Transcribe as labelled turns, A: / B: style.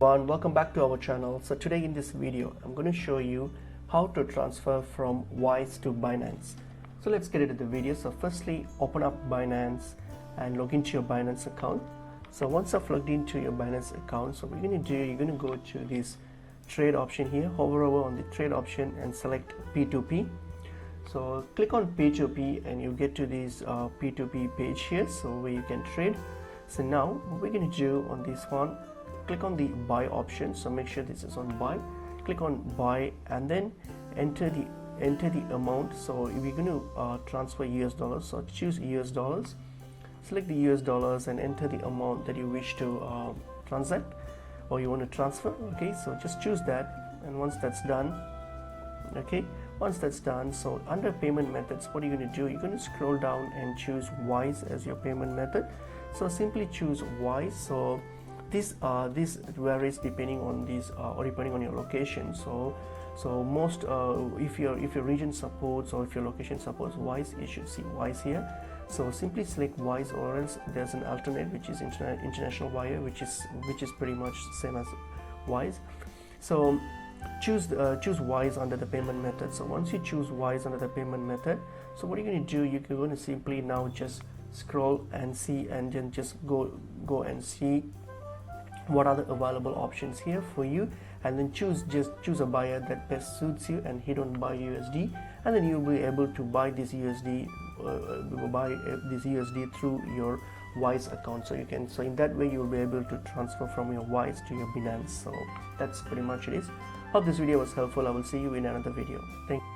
A: And welcome back to our channel. So today in this video I'm going to show you how to transfer from Wise to Binance. So let's get into the video. So firstly, open up Binance and log into your Binance account. So once I've logged into your Binance account, so what you're going to do, you're going to go to this trade option here, hover over on the trade option and select P2P. So click on P2P and you get to this P2P page here, so where you can trade. So now what we're going to do on this one, click on the buy option. So make sure this is on buy. Click on buy and then enter the amount. So if you're going to transfer US dollars, so choose US dollars, select the US dollars and enter the amount that you wish to transact or you want to transfer. Okay, so just choose that, and once that's done, so under payment methods, what are you going to do? You're going to scroll down and choose Wise as your payment method. So simply choose Wise. So this varies depending on or depending on your location. So most if your region supports or if your location supports Wise, you should see Wise here. So simply select Wise, or else there's an alternate which is international wire, which is pretty much same as Wise. So choose Wise under the payment method. So once you choose Wise under the payment method, so what you're going to do, you're going to simply now just scroll and see, and then just go and see what are the available options here for you, and then choose a buyer that best suits you and hit on buy USD, and then you'll be able to buy this USD through your Wise account. So in that way you'll be able to transfer from your Wise to your Binance. So that's pretty much it is. Hope this video was helpful. I will see you in another video. Thank you.